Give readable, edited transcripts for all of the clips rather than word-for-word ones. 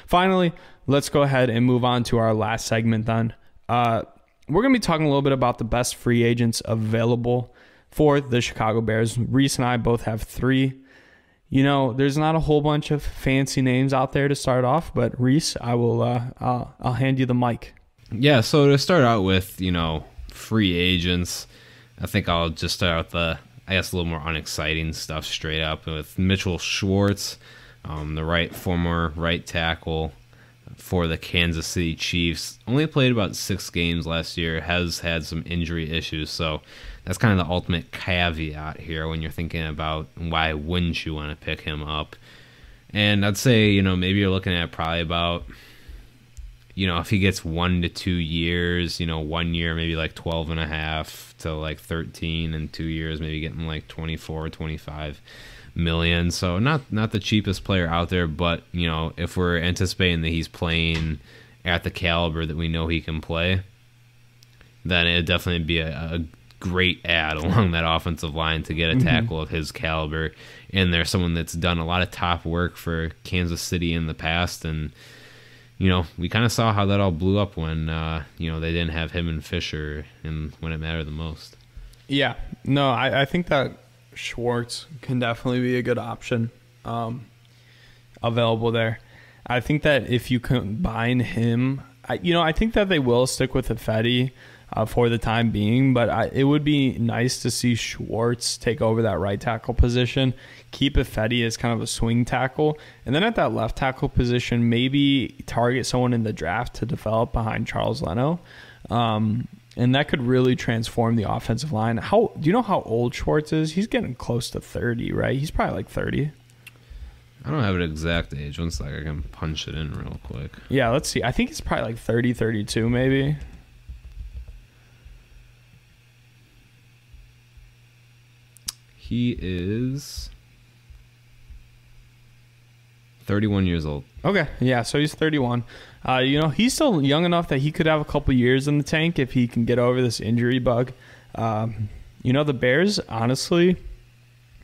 Finally, let's go ahead and move on to our last segment then. We're going to be talking a little bit about the best free agents available for the Chicago Bears. Reese and I both have 3. You know, there's not a whole bunch of fancy names out there to start off, but Reese, I'll hand you the mic. Yeah, so to start out with, you know, free agents, I think I'll just start out the, I guess, a little more unexciting stuff straight up with Mitchell Schwartz, the former right tackle for the Kansas City Chiefs. Only played about 6 games last year, has had some injury issues, so that's kind of the ultimate caveat here when you're thinking about why wouldn't you want to pick him up. And I'd say, you know, maybe you're looking at probably about, you know, if he gets 1 to 2 years, you know, 1 year maybe like 12.5 to like 13, and 2 years maybe getting like 24 or 25 million. So not the cheapest player out there, but you know, if we're anticipating that he's playing at the caliber that we know he can play, then it'd definitely be a great add along that offensive line to get a tackle of his caliber. And there's someone that's done a lot of top work for Kansas City in the past, and you know, we kind of saw how that all blew up when you know, they didn't have him and Fisher and when it mattered the most. Yeah, no, I think that Schwartz can definitely be a good option available there. I think that if you combine him, I think that they will stick with Ifedi for the time being, but it would be nice to see Schwartz take over that right tackle position, keep Ifedi as kind of a swing tackle, and then at that left tackle position, maybe target someone in the draft to develop behind Charles Leno. And that could really transform the offensive line. Do you know how old Schwartz is? He's getting close to 30, right? He's probably like 30. I don't have an exact age. One second, I can punch it in real quick. Yeah, let's see. I think he's probably like 30, 32 maybe. He is 31 years old. Okay, yeah, so he's 31. You know, he's still young enough that he could have a couple years in the tank if he can get over this injury bug. You know, the Bears, honestly,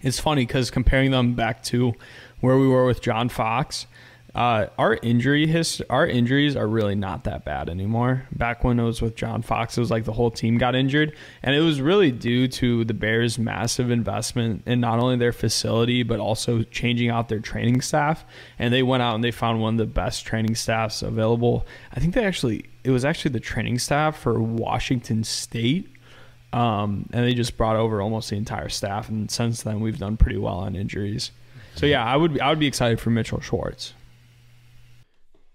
it's funny because comparing them back to where we were with John Fox, our injuries are really not that bad anymore. Back when it was with John Fox, it was like the whole team got injured, and it was really due to the Bears' massive investment in not only their facility but also changing out their training staff. And they went out and they found one of the best training staffs available. I think it was actually the training staff for Washington State, and they just brought over almost the entire staff. And since then, we've done pretty well on injuries. So yeah, I would be excited for Mitchell Schwartz.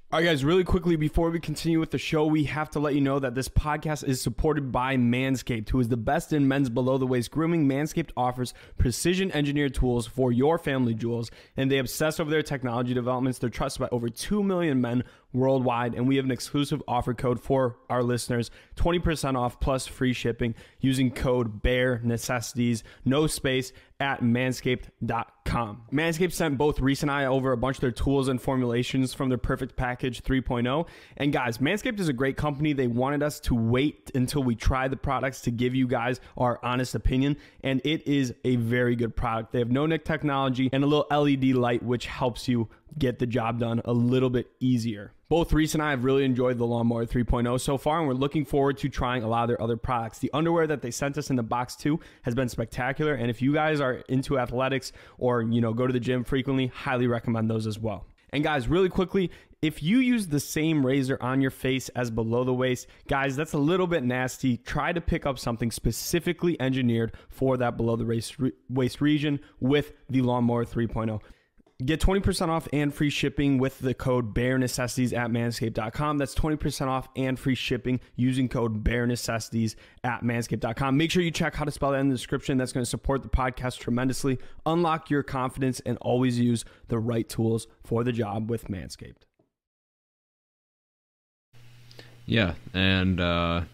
All right, guys, really quickly before we continue with the show, we have to let you know that this podcast is supported by Manscaped, who is the best in men's below-the-waist grooming. Manscaped offers precision-engineered tools for your family jewels, and they obsess over their technology developments. They're trusted by over 2 million men worldwide, and we have an exclusive offer code for our listeners, 20% off plus free shipping using code BEARNECESSITIES, no space, at manscaped.com. Manscaped sent both Reese and I over a bunch of their tools and formulations from their Perfect Package 3.0. And guys, Manscaped is a great company. They wanted us to wait until we try the products to give you guys our honest opinion, and it is a very good product. They have no-nick technology and a little LED light, which helps you get the job done a little bit easier. Both Reese and I have really enjoyed the Lawnmower 3.0 so far, and we're looking forward to trying a lot of their other products. The underwear that they sent us in the box too has been spectacular, and if you guys are into athletics or, you know, go to the gym frequently, highly recommend those as well. And guys, really quickly, if you use the same razor on your face as below the waist, guys, that's a little bit nasty. Try to pick up something specifically engineered for that below the waist region with the Lawnmower 3.0. Get 20% off and free shipping with the code BEARNECESSITIES at manscaped.com. That's 20% off and free shipping using code BEARNECESSITIES at manscaped.com. Make sure you check how to spell that in the description. That's going to support the podcast tremendously. Unlock your confidence and always use the right tools for the job with Manscaped. Yeah, and the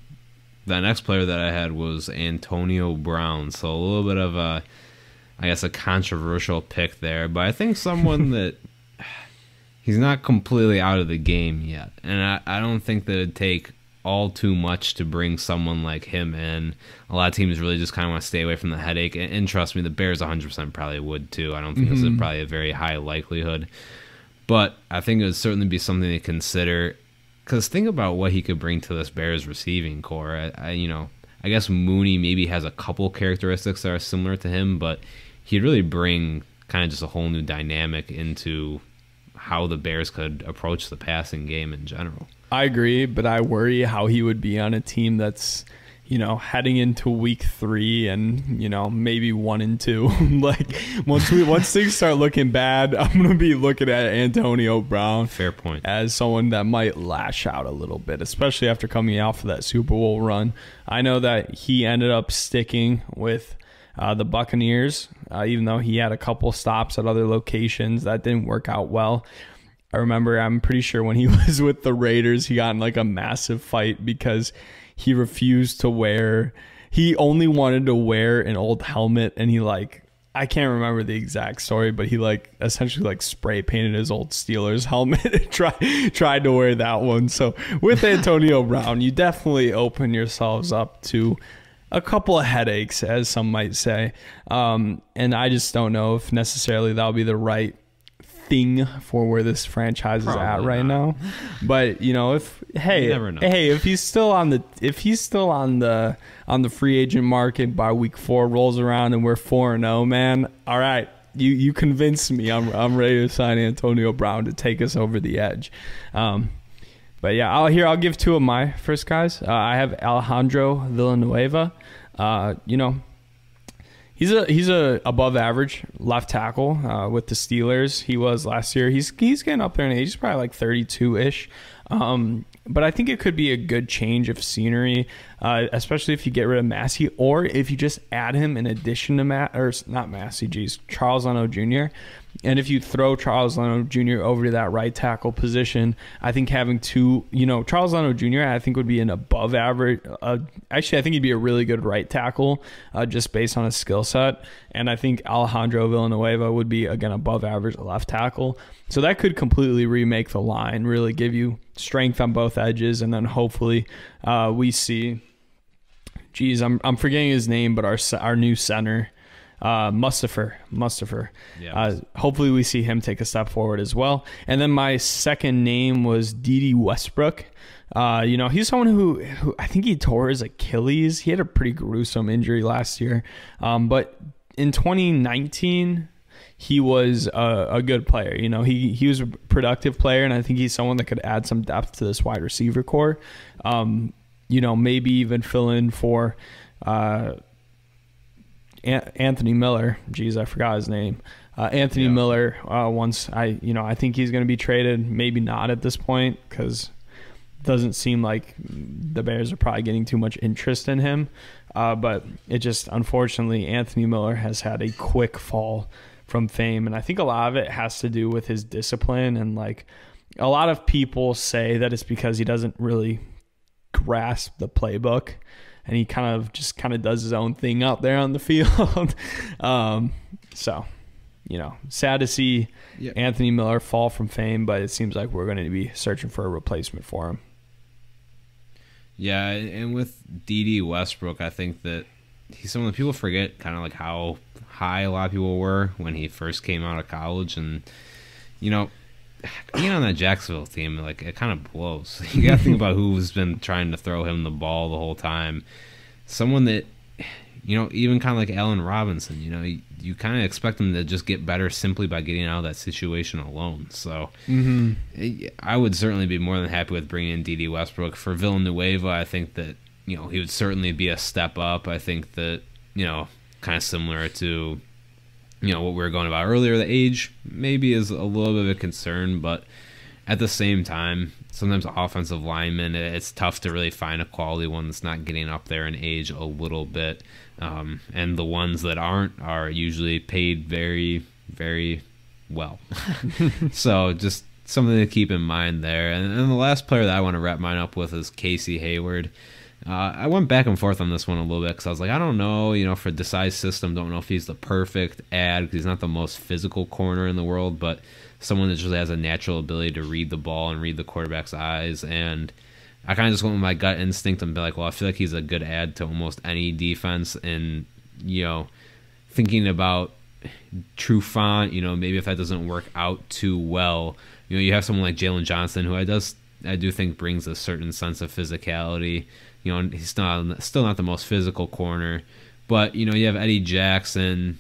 next player that I had was Antonio Brown. So a little bit of a, I guess, a controversial pick there, but I think someone that he's not completely out of the game yet. And I don't think that it'd take all too much to bring someone like him in. A lot of teams really just kind of want to stay away from the headache. And trust me, the Bears 100% probably would too. I don't think this is probably a very high likelihood. But I think it would certainly be something to consider. Because think about what he could bring to this Bears receiving core. I guess Mooney maybe has a couple characteristics that are similar to him, but he'd really bring kind of just a whole new dynamic into how the Bears could approach the passing game in general. I agree, but I worry how he would be on a team that's, heading into week 3 and, maybe 1-2. Like once things start looking bad, I'm going to be looking at Antonio Brown. Fair point. As someone that might lash out a little bit, especially after coming out for that Super Bowl run. I know that he ended up sticking with the Buccaneers, even though he had a couple stops at other locations that didn't work out well. I'm pretty sure when he was with the Raiders, he got in like a massive fight because he refused to wear, he only wanted to wear an old helmet, and I can't remember the exact story, but he essentially spray painted his old Steelers helmet and tried to wear that one. So with Antonio Brown, you definitely open yourselves up to a couple of headaches, as some might say. And I just don't know if necessarily that'll be the right thing for where this franchise is at right now. But if he's still on the free agent market by week 4 rolls around and we're 4-0, man, all right, you convinced me. I'm ready to sign Antonio Brown to take us over the edge. But yeah, I'll give 2 of my first guys. I have Alejandro Villanueva. He's a above average left tackle with the Steelers. He was last year. He's getting up there in age. He's probably like 32-ish. But I think it could be a good change of scenery, especially if you get rid of Massey, or if you just add him in addition to Charles Leno Jr. And if you throw Charles Leno Jr. over to that right tackle position, I think having 2, Charles Leno Jr. I think would be an above average. Actually, I think he'd be a really good right tackle just based on his skill set. And I think Alejandro Villanueva would be, again, above average left tackle. So that could completely remake the line, really give you strength on both edges. And then hopefully we see, I'm forgetting his name, but our new center, Mustafa. Yeah. Hopefully we see him take a step forward as well. And then my second name was Dede Westbrook. He's someone who I think he tore his Achilles. He had a pretty gruesome injury last year. But in 2019, he was a good player. He was a productive player, and I think he's someone that could add some depth to this wide receiver core. Maybe even fill in for Anthony Miller. I forgot his name. Anthony Miller. I think he's going to be traded. Maybe not at this point, because it doesn't seem like the Bears are probably getting too much interest in him. But it just, unfortunately, Anthony Miller has had a quick fall from fame, and I think a lot of it has to do with his discipline. And a lot of people say that it's because he doesn't really grasp the playbook, and he kind of does his own thing out there on the field. So, sad to see Anthony Miller fall from fame, but it seems like we're going to be searching for a replacement for him. Yeah, and with Dede Westbrook, I think that he's someone that people forget kind of how high a lot of people were when he first came out of college. And, being on that Jacksonville team, it kind of blows. You got to think about who's been trying to throw him the ball the whole time. Someone that, even kind of like Allen Robinson, you kind of expect him to just get better simply by getting out of that situation alone. So I would certainly be more than happy with bringing in Dede Westbrook. For Villanueva, I think that, he would certainly be a step up. I think that, kind of similar to, what we were going about earlier, the age maybe is a little bit of a concern, but at the same time, sometimes offensive linemen, it's tough to really find a quality one that's not getting up there in age a little bit. And the ones that aren't are usually paid very, very well. So just something to keep in mind there. And the last player that I want to wrap mine up with is Casey Hayward. I went back and forth on this one a little bit because I was like, I don't know, for Desai's system, don't know if he's the perfect ad because he's not the most physical corner in the world, but someone that just has a natural ability to read the ball and read the quarterback's eyes. And I kind of just went with my gut instinct and be like, well, I feel like he's a good add to almost any defense. And, thinking about Trufant, maybe if that doesn't work out too well, you have someone like Jalen Johnson, who I do think brings a certain sense of physicality. He's still not the most physical corner, but you have Eddie Jackson.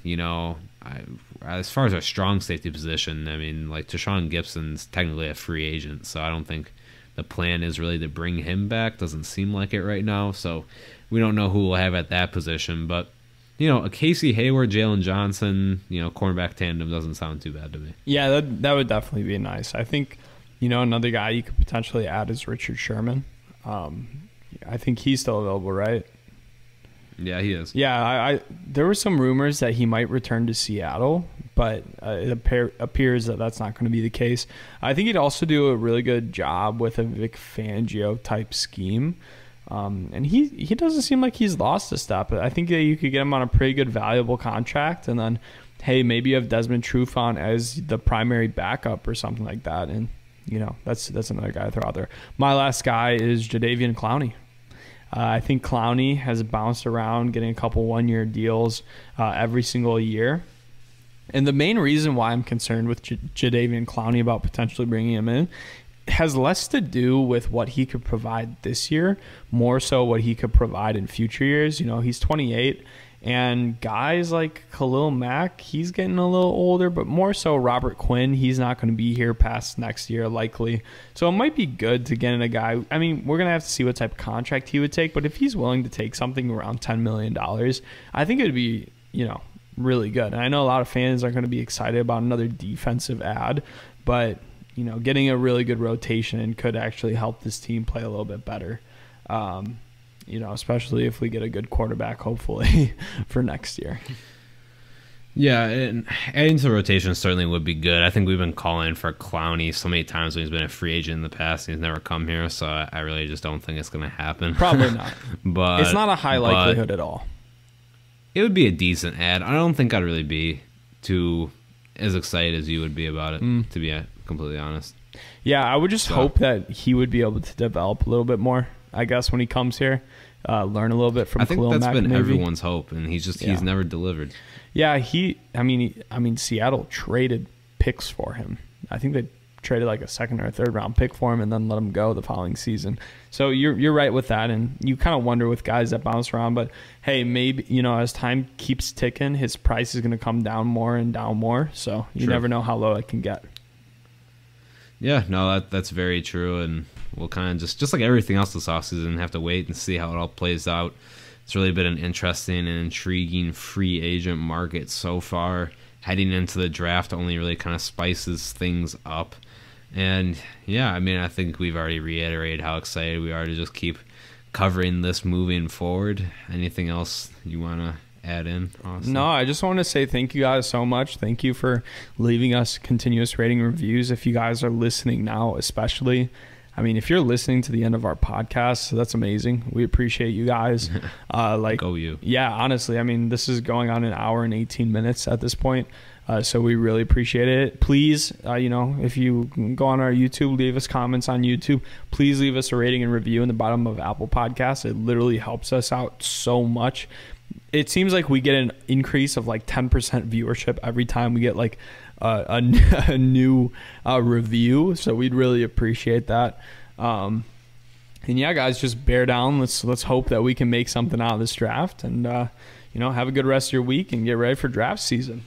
As far as our strong safety position, I mean, like Tashawn Gibson's technically a free agent, so I don't think the plan is really to bring him back. Doesn't seem like it right now, so we don't know who we'll have at that position. But a Casey Hayward, Jalen Johnson, cornerback tandem doesn't sound too bad to me. Yeah, that would definitely be nice. I think another guy you could potentially add is Richard Sherman. I think he's still available, right? Yeah, he is. Yeah, there were some rumors that he might return to Seattle, but it appears that that's not going to be the case. I think he'd also do a really good job with a Vic Fangio type scheme, and he doesn't seem like he's lost a step. I think that you could get him on a pretty good, valuable contract, and then hey, maybe you have Desmond Trufant as the primary backup or something like that, and that's another guy to throw out there. My last guy is Jadeveon Clowney. I think Clowney has bounced around, getting a couple one-year deals every single year. And the main reason why I'm concerned with Jadeveon Clowney about potentially bringing him in has less to do with what he could provide this year, more so what he could provide in future years. He's 28, and guys like Khalil Mack, he's getting a little older, but more so Robert Quinn, he's not going to be here past next year likely. So it might be good to get in a guy. I mean, we're going to have to see what type of contract he would take, but if he's willing to take something around $10 million, I think it would be, really good. And I know a lot of fans are going to be excited about another defensive ad, but, getting a really good rotation could actually help this team play a little bit better. Especially if we get a good quarterback, hopefully, for next year. Yeah, and adding to the rotation certainly would be good. I think we've been calling for Clowney so many times when he's been a free agent in the past. He's never come here, so I really just don't think it's going to happen. Probably not. But it's not a high likelihood at all. It would be a decent ad. I don't think I'd really be too as excited as you would be about it, to be completely honest. Yeah, I would just hope that he would be able to develop a little bit more, I guess, when he comes here. Learn a little bit from Khalil Mack. I think that's been everyone's hope, and he's never delivered. Yeah, I mean, Seattle traded picks for him. I think they traded like a second or a third round pick for him and then let him go the following season. So you're right with that, and you kind of wonder with guys that bounce around. But hey, maybe as time keeps ticking, his price is going to come down more and down more. So you never know how low it can get. Yeah, no, that's very true, and we'll kind of just like everything else this offseason, have to wait and see how it all plays out. It's really been an interesting and intriguing free agent market so far. Heading into the draft only really kind of spices things up. And yeah, I mean, I think we've already reiterated how excited we are to just keep covering this moving forward. Anything else you want to add in, Austin? No, I just want to say thank you guys so much. Thank you for leaving us continuous rating reviews. If you guys are listening now, especially, I mean, if you're listening to the end of our podcast, that's amazing. We appreciate you guys. Go you. Yeah, honestly, I mean, this is going on an hour and 18 minutes at this point. So we really appreciate it. Please, if you go on our YouTube, leave us comments on YouTube. Please leave us a rating and review in the bottom of Apple Podcasts. It literally helps us out so much. It seems like we get an increase of like 10% viewership every time we get like a new review. So we'd really appreciate that. And yeah, guys, just bear down. Let's hope that we can make something out of this draft, and have a good rest of your week and get ready for draft season.